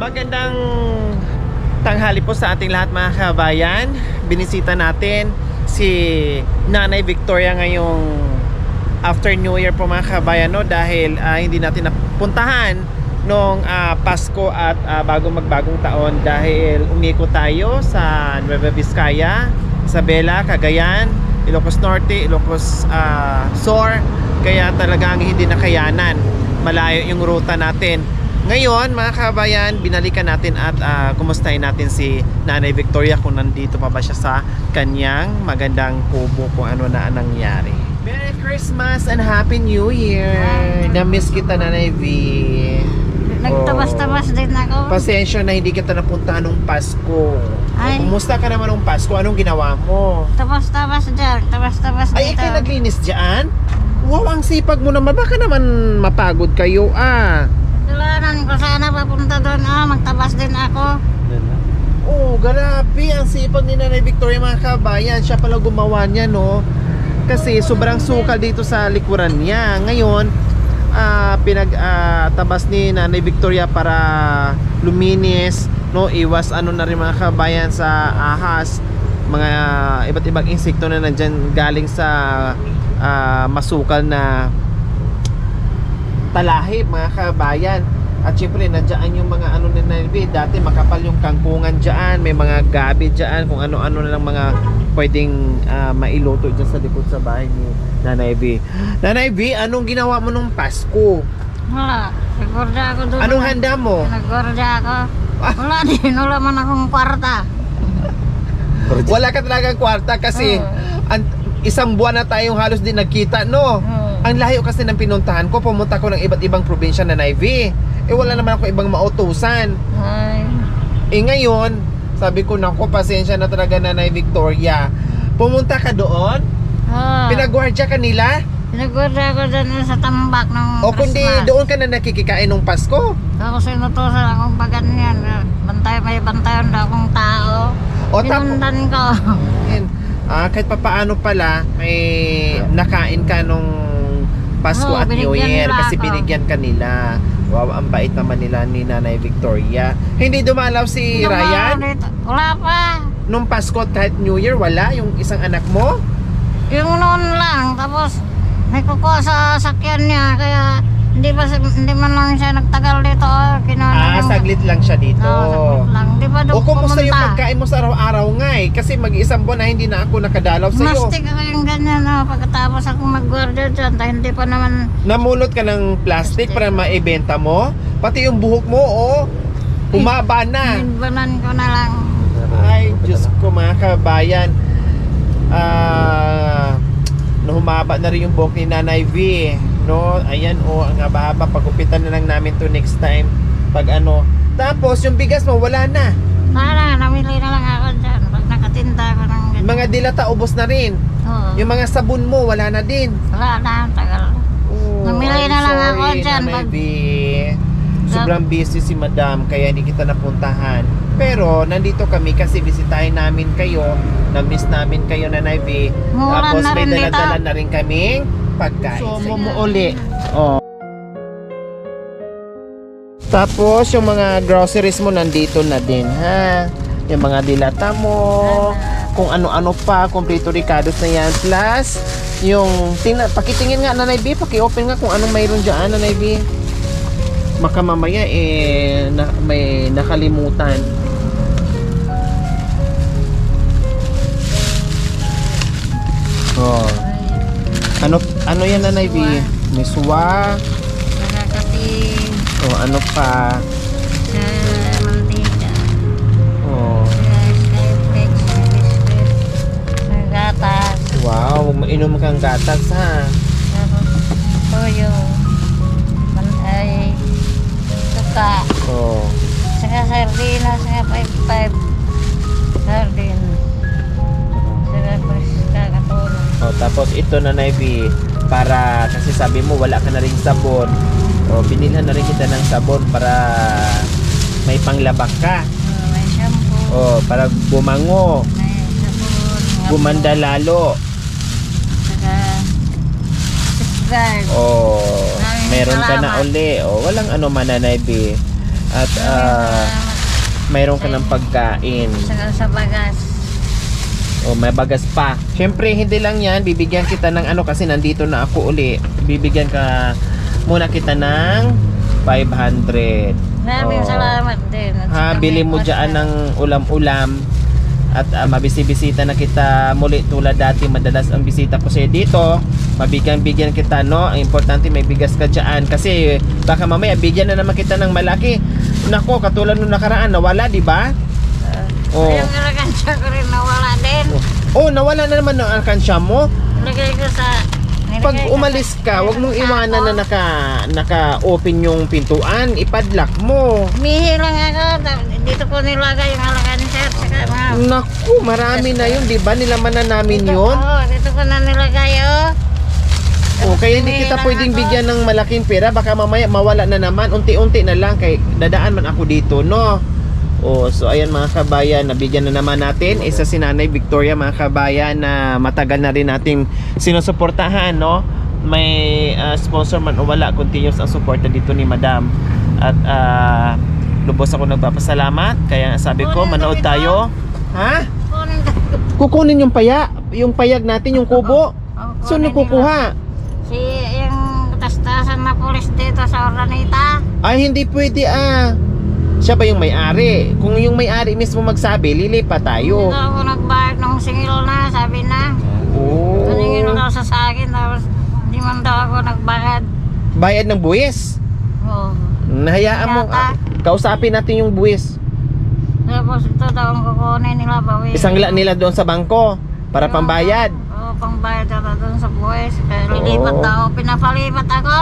Magandang tanghali po sa ating lahat mga kabayan. Binisita natin si Nanay Victoria ngayong after New Year po mga kabayan, no? Dahil hindi natin napuntahan nung Pasko at bago magbagong taon dahil umiko tayo sa Nueva Vizcaya, Isabela, Cagayan, Ilocos Norte, Ilocos Sur. Kaya talagang hindi nakayanan, malayo yung ruta natin. Ngayon mga kabayan, binalikan natin at kumustahin natin si Nanay Victoria kung nandito pa ba siya sa kanyang magandang kubo, kung ano na nangyari. Merry Christmas and Happy New Year! Na-miss kita, Nanay V. Nagtabas-tabas din ako. Pasensya na hindi kita napunta nung Pasko. Ay. Kumusta ka naman nung Pasko? Anong ginawa mo? Tabas-tabas dyan. Tabas-tabas dito. Ay, ikaw naglinis dyan? Wow, ang sipag mo naman. Baka naman mapagod kayo Tulanan ko sana papunta doon. Magtabas din ako. Oh, grabe. Ang sipag ni Nanay Victoria mga kabayan. Siya pala gumawa niya, no? Kasi sobrang sukal dito sa likuran niya. Ngayon, pinagtabas ni Nanay Victoria para luminis, no? Iwas ano na rin mga kabayan sa ahas, mga iba't ibang insekto na nandyan galing sa masukal na talahib mga kabayan. At syempre nandiyan yung mga ano na nalbi. Dati makapal yung kangkungan dyan, may mga gabi dyan, kung ano-ano na lang mga pwedeng mailuto dyan sa likod sa bahay ni Nanay B. Nanay B, anong ginawa mo nung Pasko? Wala. Nagorda ako doon. Anong handa mo? Nagorda ako. Wala din. Wala man akong kwarta. Wala ka talagang kwarta kasi isang buwan na tayong halos din nagkita, no? Ang layo kasi ng pinuntahan ko, pumunta ko ng iba't ibang probinsya na Nanay V. Wala naman ako ibang mautusan. Ay. Ngayon, sabi ko, naku, pasensya na talaga Nanay Victoria. Pumunta ka doon? Pinagwardya ka nila? Pinagorda ako doon sa tambak ng O kundi doon ka na nakikikain nung Pasko? Ako sinutusan akong paganyan. May bantayan na akong tao. O Pinundan ko. Kahit papaano pala, may nakain ka nung Pasko at New binigyan Year nila kasi ako. binigyan ka nila. Wow, ang bait naman nila ni Nanay Victoria. Hindi dumalaw si Ryan? Wala pa. Nung Pasko at kahit New Year, wala? Yung isang anak mo? Yung noon lang. Tapos may kukuha sa sakyan niya. Kaya hindi man lang siya nagtagal dito. Saglit lang siya dito. Saglit lang. Di ba doon O kumusta yung pumunta? pagkain mo sa araw-araw nga Kasi mag-isang buwan na hindi na ako nakadalaw sa'yo. Mastik ako yung ganyan. Pagkatapos akong mag-guardia dyan. Dahil hindi pa naman. Namulot ka ng plastic para maibenta mo? Pati yung buhok mo, humaba na. Nagbanan ko na lang. Ay, Diyos ko mga kabayan. Humaba na rin yung buhok ni Nanay V, no? Ayan, ang haba-haba. Pagupitan na lang namin to next time. Tapos yung bigas mo, wala na. Namili na lang ako dyan. Pag nakatinda ako ng ganyan. Mga dilata, ubos na rin. Oo. Yung mga sabon mo, wala na din. Wala na, tagal. Namili na lang ako dyan. Nanay V. Sobrang busy si Madam, kaya hindi kita napuntahan. Pero nandito kami kasi bisitahin namin kayo. Na-miss namin kayo, Nanay V. Mura Tapos na may rin dala-dala dito. na rin kaming pagkain. So, uli. Tapos yung mga groceries mo nandito na din, ha? Yung mga dilata mo, kung ano-ano pa, kompleto ricados na yan. Plus, yung pakitingin nga, Nanay V, paki-open nga kung anong mayroon dyan, Nanay V. Baka mamaya may nakalimutan. Ano yan, Nanay V? Miswa. Kasi Ano pa? sa mantika. Skyflex, biscuit, sa gatas. Wow, mainom kang gatas, ha? Tapos toyo. Ay, tuka. Saka sardina, saka 5-5. Sardin. Saka friska katulong. Tapos ito, Nanay V, para kasi sabi mo wala ka na rin sabon. Binilhan na rin kita ng sabon para may panglabak ka. May shampoo. Para bumango, May sabon. gumanda lalo. Saka safeguard. Meron ka na Salamat. uli. Walang ano man, Nanay B. At mayroon ka ng pagkain. Saka sa bagas. O may bagas pa. Siyempre hindi lang yan, bibigyan kita ng ano kasi nandito na ako uli. Bibigyan ka muna kita ng 500. Maraming Oo. salamat din. At Ha, saka bili may mo dyan pastel. ng ulam-ulam. At mabisibisita na kita muli tulad dati. Madalas ang bisita ko sa'yo dito. Mabigyan-bigyan kita, no? Ang importante may bigas ka dyan. Kasi baka mamaya bigyan na naman kita ng malaki. Nako, katulad nung nakaraan, nawala, di ba? Oh. Yung alakansya ko rin nawala din. Oh, nawala na naman ang alkansya mo. Nilagay ko sa... Pag nilagay ko umalis sa- ka, wag mong sa iwanan na ako. naka-open yung pintuan. Ipadlock mo. Umihi lang ako. Dito ko nilagay yung alakansya. Saka mga... Naku, marami na yun, di ba? Nilaman na namin yun. Oo, dito ko na nilagay, oh. O, kaya hindi kita Umihi lang pwedeng ako. bigyan ng malaking pera. Baka mamaya mawala na naman. Unti-unti na lang. Kaya dadaan man ako dito, no? O, so ayan mga kabayan. Nabigyan na naman natin. Isa si Nanay Victoria, mga kabayan, na matagal na rin nating sinusuportahan, no? May sponsor man o wala, continuous ang suporta dito ni Madam. At lubos ako nagpapasalamat. Kaya sabi ko, manood tayo. Ha? Kunin ko. Kukunin yung yung payag natin, yung kubo. Oh, So, kunin kukuha? Si yung tastasan na pulis dito sa Orlanita. Ay, hindi pwede Siya ba yung may-ari? Kung yung may-ari mismo magsabi, lilipat tayo. Dito ako nagbayad ng singil na, sabi na. Oh. Naningin daw sa akin, tapos hindi man daw ako nagbayad. Bayad ng buwis. Oh. Nahayaan mo. Yata. Kausapin natin yung buwis. Tapos ito daw ang kukunin nila, bawi. Isangla nila doon sa bangko para pambayad. Oo, pambayad daw doon sa buwis. Kaya lilipat Oo. daw, pinapalipat ako.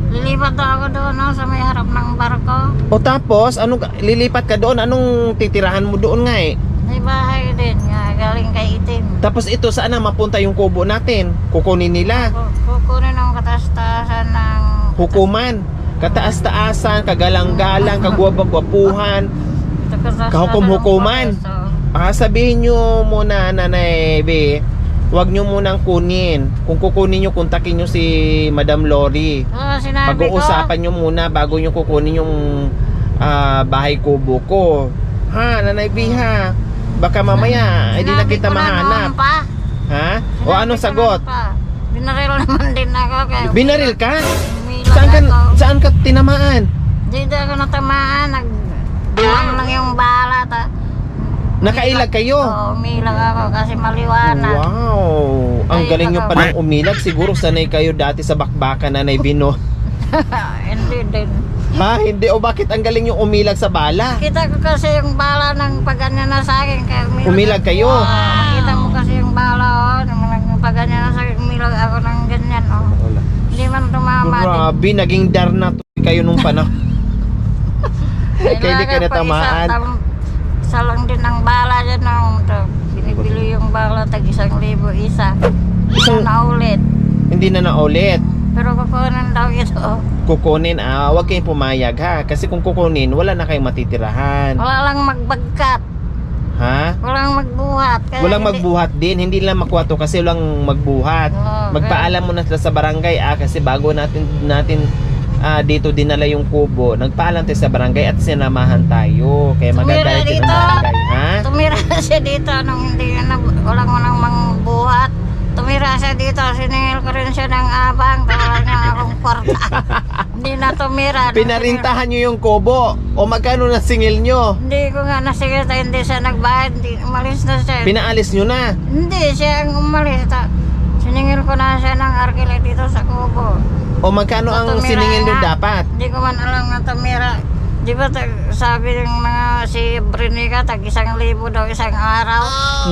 Lilipat daw ako doon, no, sa may harap ng barko. O tapos, lilipat ka doon? Anong titirahan mo doon nga eh? May bahay din, nga, galing kay Itim. Tapos ito, saan na mapunta yung kubo natin? Kukunin nila. Kukunin ang katastasan ng... Hukuman. Kataas-taasan, kagalang-galang, kagwapagwapuhan. Kahukum-hukuman. Sabihin nyo muna, Nanay B, wag nyo munang kunin. Kung kukunin nyo, kontakin nyo si Madam Lori. Oo, sinabi ko. Pag-uusapan nyo muna bago nyo kukunin yung bahay kubo ko. Ha, Nanay B ha? Baka mamaya, hindi na Sinabi kita ko na mahanap. noon pa. Ha? O Sinabi anong ko sagot? noon pa. Binaril naman din ako. Kaya Binaril ka? umilag ako. Saan ka tinamaan? Dito ako natamaan. Nagdaan lang yung bala. Nakailag kayo? Oo, umilag ako kasi maliwanag. Wow! Ang Ay, galing nyo baka- palang umilag. Siguro sanay kayo dati sa bakbakan, Nanay Bino. Hindi din. Ha? Hindi? O bakit ang galing yung umilag sa bala? Kita ko kasi yung bala ng paganya na sa akin. Kaya Umilag kayo? Kita mo kasi yung bala. Nung paganya na sa akin, umilag ako ng ganyan. Oh. Hindi man tumama din. Grabe, naging darna to kayo nung panahon. Kaya hindi ka natamaan. Isa lang din ang bala dyan. Binibili yung bala tag 1,000 isa. Isang- Na ulit. Hindi na naulit. Pero kukunin daw ito. Kukunin, huwag kayong pumayag ha. Kasi kung kukunin, wala na kayong matitirahan. Wala lang magbagkat. Ha? Walang magbuhat. Kaya Walang hindi- magbuhat din. Hindi lang makwato kasi walang magbuhat. Oo, Magpaalam mo na sila sa barangay kasi bago natin dito dinala yung kubo, nagpaalam tayo sa barangay at sinamahan tayo. Kaya Tumira magagalit din ang dito. barangay, ha? Tumira siya dito nung hindi na walang mangbuhat. Tumira siya dito, siningil ko rin siya ng abang, tawag niya akong kwarta. Hindi na tumira. Pinarintahan nyo yung kubo o magkano na singil nyo? Hindi ko nga nasigil, hindi siya nagbayad, hindi, umalis na siya. Pinaalis nyo na. Hindi, siya ang umalis. Siningil ko na siya ng arkila dito sa kubo. O magkano ang Tumira siningil nyo nga. dapat? Hindi ko man alam na tumira. Di ba sabi ng mga si Brinica, tag 1,000 daw isang araw.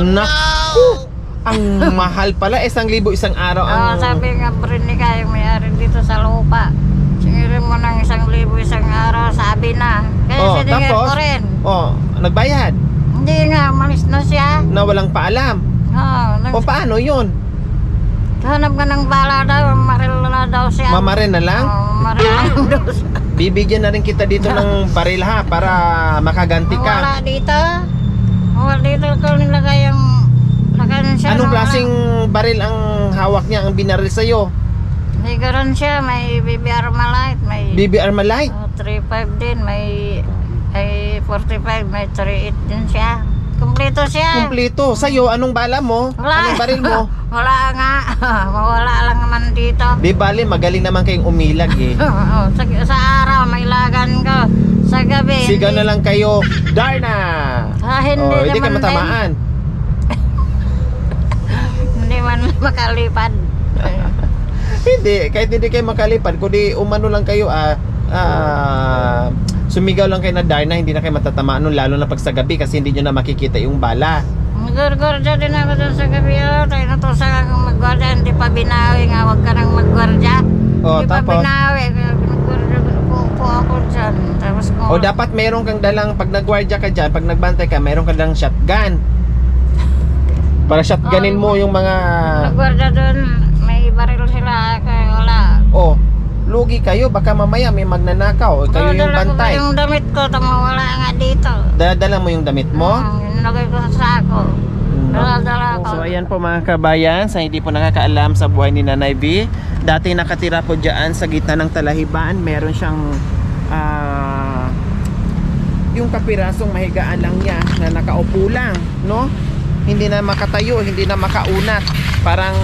Naku! Ang mahal pala, 1,000 isang araw Oo, ang... sabi nga Brinica, yung may-ari dito sa lupa. Singirin mo ng 1,000 isang araw, sabi na. Kaya Oh, siningil tapos? ko rin. Oh, nagbayad Hindi nga, malis na siya. na walang paalam. Oo, O paano yun? hanap ka ng bala daw, maril na daw siya. Mamaren na lang? Oo, maril na daw siya. Bibigyan na rin kita dito ng baril ha para makaganti ka. Wala dito. Wala dito ko nilagay yung... Lagyan siya Anong ng- klaseng baril ang hawak niya, ang binaril sa'yo? May garon siya, may BBR Malite, may BBR Malay? 3.5 din, may 45, may 3.8 din siya. Kumpleto siya. Kumpleto. Sa'yo, anong bala mo? Wala. Anong baril mo? Wala nga. Wala lang naman dito. Di bali, magaling naman kayong umilag eh. Sa araw, may lagan ko. Sa gabi. Sigaw na lang kayo, Darna! Hindi ka naman matamaan. Hindi man makalipad. Hindi, kahit hindi kayo makalipad, kundi umano lang kayo, sumigaw lang kayo na Darna, hindi na kayo matatamaan nun, lalo na pag sa gabi kasi hindi nyo na makikita yung bala. Magwargwarda din ako dun sa gabi. Tayo natusak akong magwarda. Hindi pa binawi nga. Huwag ka nang magwarda. Oh, Hindi pa tapos? binawi. Nagwarda po ako dyan. Tapos kung... O dapat meron kang dalang, pag nagwardya ka dyan, pag nagbantay ka, meron kang dalang shotgun. Para shotgunin mo yung mga... Nagwarda dun. May baril sila. Kaya wala. Oh, lugi kayo, baka mamaya may magnanakaw. Kayo yung Dala ko ba bantay. yung damit ko. Tama wala nga dito. Dala mo yung damit mo? Nilagay ko sa sako. Dala ko. So ayan po mga kabayan, sa hindi po nakakaalam sa buhay ni Nanay V, dati nakatira po dyan sa gitna ng Talahiban. Meron siyang yung kapirasong mahigaan lang niya na nakaupo lang, no? Hindi na makatayo, hindi na makaunat. Parang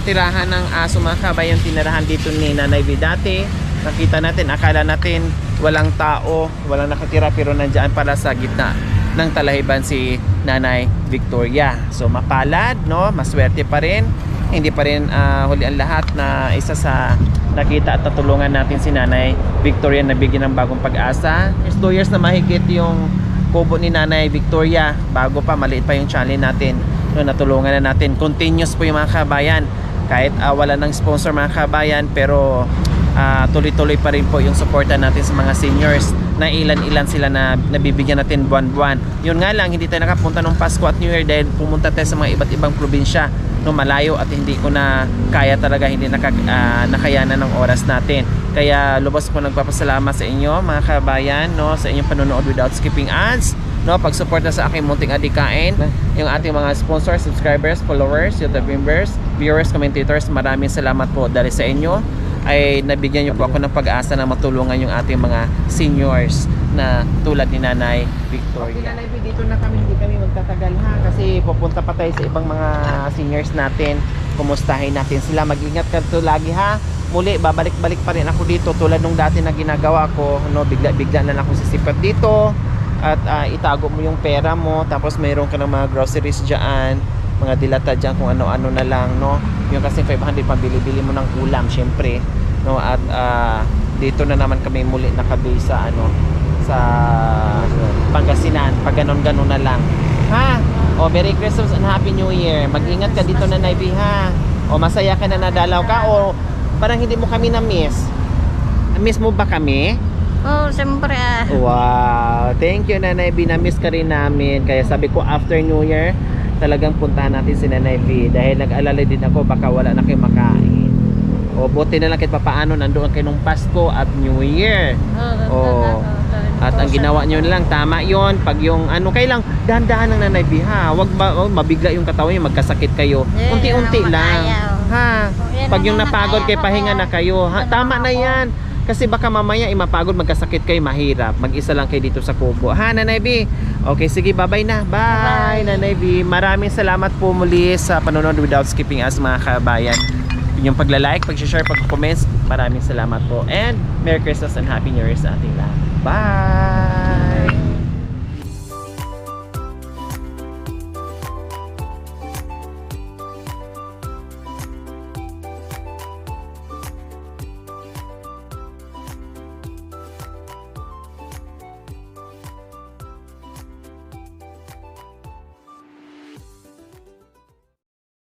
tirahan ng aso mga kabayan, tinirahan dito ni Nanay V dati. Nakita natin, akala natin walang tao, walang nakatira, pero nandiyan para sa gitna ng Talahiban si Nanay Victoria. So mapalad, no? Maswerte pa rin. Hindi pa rin huli ang lahat na isa sa nakita at natulungan natin si Nanay Victoria na bigyan ng bagong pag-asa. 2 years na mahigit yung kubo ni Nanay Victoria. Bago pa, maliit pa yung channel natin. No, natulungan na natin. Continuous po yung mga kabayan. Kahit wala ng sponsor mga kabayan, pero tuloy-tuloy pa rin po yung suporta natin sa mga seniors na ilan-ilan sila na nabibigyan natin buwan-buwan. Yun nga lang, hindi tayo nakapunta nung Pasko at New Year dahil pumunta tayo sa mga iba't ibang probinsya, no, malayo, at hindi ko na kaya talaga, hindi nakayanan ng oras natin. Kaya lubos po nagpapasalamat sa inyo mga kabayan, no, sa inyong panonood without skipping ads, no, pagsuporta sa aking munting adikain, yung ating mga sponsors, subscribers, followers, YouTube members, viewers, commentators, maraming salamat po dahil sa inyo ay nabigyan niyo po ako ng pag-asa na matulungan yung ating mga seniors na tulad ni Nanay Victoria. Okay, Nanay, dito na kami, hindi kami magtatagal ha, kasi pupunta pa tayo sa ibang mga seniors natin. Kumustahin natin sila, mag-ingat ka to lagi ha. Muli, babalik-balik pa rin ako dito tulad nung dati na ginagawa ko, no, bigla na lang ako sisipat dito at itago mo yung pera mo, tapos mayroon ka ng mga groceries dyan, mga dilata dyan, kung ano-ano na lang, no. Yung kasi 500 pambili-bili mo ng ulam syempre, no, at dito na naman kami muli nakabase sa sa Pangasinan, pag ganon-ganon na lang ha. O Merry Christmas and Happy New Year. Mag-ingat ka dito Nanay V ha. O masaya ka na nadalaw ka, o parang hindi mo kami na-miss? Na-miss mo ba kami? Oh, siyempre Wow, thank you Nanay V, na-miss ka rin namin. Kaya sabi ko after New Year talagang puntahan natin si Nanay V, dahil nag-alala din ako baka wala na kayong makain. O buti na lang kahit papaano nandoon kayo nung Pasko at New Year. At ang ginawa nyo na lang, tama yon, pag yung kailang dahan-dahan ng Nanay V ha, wag mabigla yung katawan nyo, magkasakit kayo, unti-unti lang ha. Pag yung napagod kayo, pahinga na kayo ha? Tama na yan, kasi baka mamaya mapagod, magkasakit kayo, mahirap. Mag-isa lang kayo dito sa kubo ha Nanay V. Okay, sige, bye-bye na. Bye Nanay V. Maraming salamat po muli sa panonood without skipping ads mga kabayan. Yung pagla-like, pag-share, pag-comments, maraming salamat po. And Merry Christmas and Happy New Year sa ating lahat. Bye!